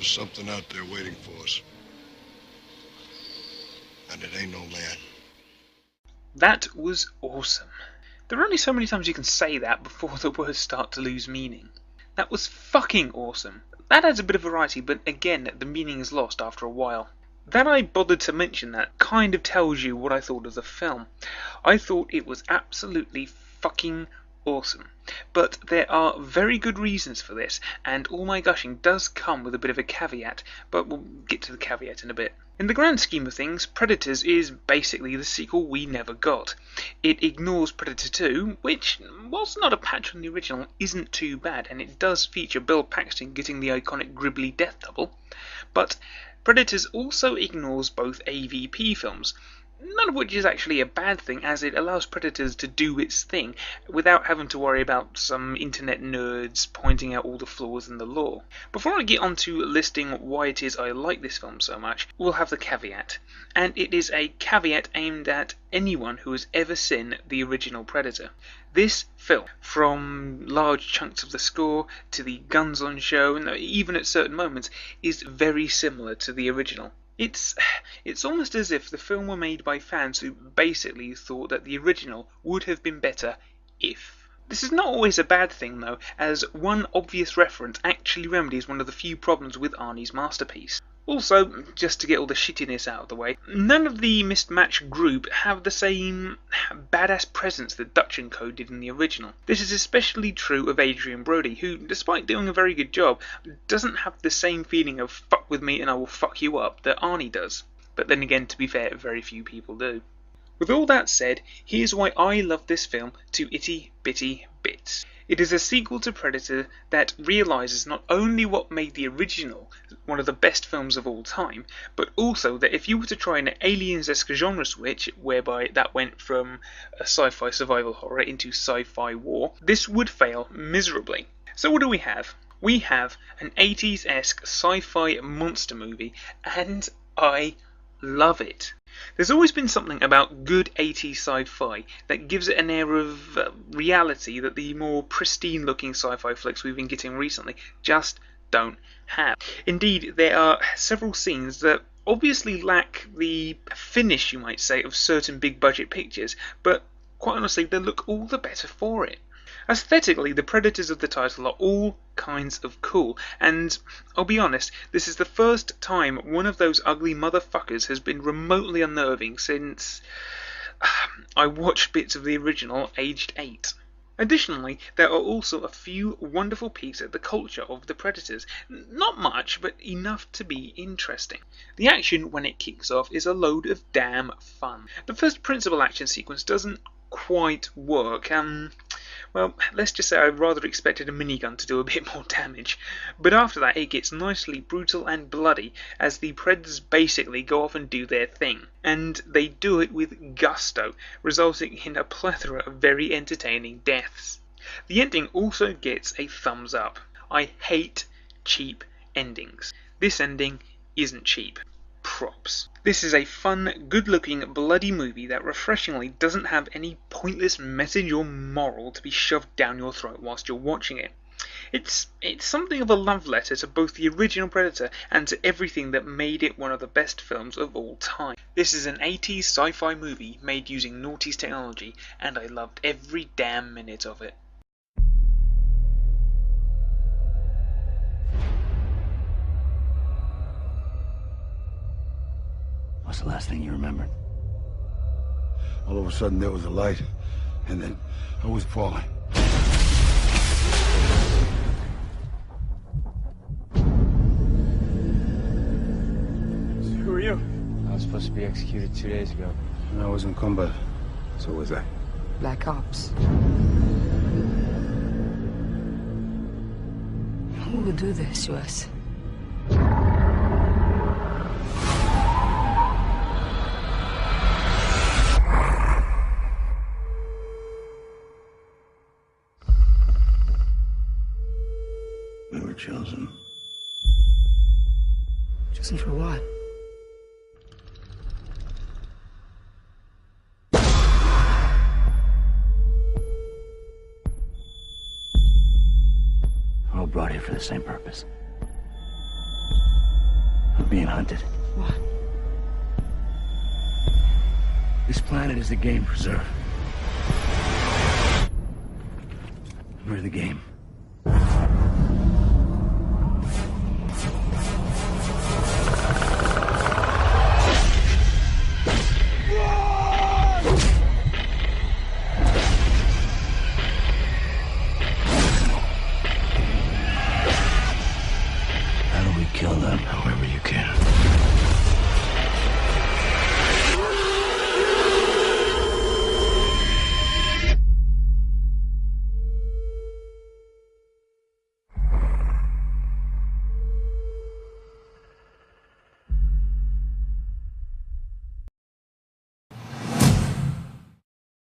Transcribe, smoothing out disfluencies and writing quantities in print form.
There's something out there waiting for us. And it ain't no man. That was awesome. There are only so many times you can say that before the words start to lose meaning. That was fucking awesome. That adds a bit of variety, but again, the meaning is lost after a while. That I bothered to mention that kind of tells you what I thought of the film. I thought it was absolutely fucking awesome. But there are very good reasons for this, and all my gushing does come with a bit of a caveat, but we'll get to the caveat in a bit. In the grand scheme of things, Predators is basically the sequel we never got. It ignores Predator 2, which, whilst not a patch on the original, isn't too bad, and it does feature Bill Paxton getting the iconic Gribbly death double. But Predators also ignores both AVP films, none of which is actually a bad thing, as it allows Predators to do its thing without having to worry about some internet nerds pointing out all the flaws in the lore. Before I get on to listing why it is I like this film so much, we'll have the caveat. And it is a caveat aimed at anyone who has ever seen the original Predator. This film, from large chunks of the score to the guns on show, and even at certain moments, is very similar to the original. It's almost as if the film were made by fans who basically thought that the original would have been better if. This is not always a bad thing though, as one obvious reference actually remedies one of the few problems with Arnie's masterpiece. Also, just to get all the shittiness out of the way, none of the mismatched group have the same badass presence that Dutch & Co did in the original. This is especially true of Adrian Brody, who, despite doing a very good job, doesn't have the same feeling of fuck with me and I will fuck you up that Arnie does. But then again, to be fair, very few people do. With all that said, here's why I love this film to itty bitty bits. It is a sequel to Predator that realises not only what made the original one of the best films of all time, but also that if you were to try an aliens-esque genre switch, whereby that went from a sci-fi survival horror into sci-fi war, this would fail miserably. So what do we have? We have an 80s-esque sci-fi monster movie, and I love it. There's always been something about good 80s sci-fi that gives it an air of reality that the more pristine looking sci-fi flicks we've been getting recently just don't have. Indeed, there are several scenes that obviously lack the finish, you might say, of certain big budget pictures, but quite honestly they look all the better for it. Aesthetically, the Predators of the title are all kinds of cool, and I'll be honest, this is the first time one of those ugly motherfuckers has been remotely unnerving since I watched bits of the original aged 8. Additionally, there are also a few wonderful peeks at the culture of the Predators. Not much, but enough to be interesting. The action, when it kicks off, is a load of damn fun. The first principal action sequence doesn't quite work. Well, let's just say I rather expected a minigun to do a bit more damage. But after that it gets nicely brutal and bloody as the Predators basically go off and do their thing. And they do it with gusto, resulting in a plethora of very entertaining deaths. The ending also gets a thumbs up. I hate cheap endings. This ending isn't cheap. Props. This is a fun, good-looking, bloody movie that refreshingly doesn't have any pointless message or moral to be shoved down your throat whilst you're watching it. It's something of a love letter to both the original Predator and to everything that made it one of the best films of all time. This is an 80s sci-fi movie made using noughties technology, and I loved every damn minute of it. What's the last thing you remembered? All of a sudden there was a light, and then I was falling. Who are you? I was supposed to be executed 2 days ago. And I was in combat. So was I. Black Ops. Who would do this to us? We were chosen. Chosen for what? We're all brought here for the same purpose. of being hunted. What? This planet is a game preserve. We're the game.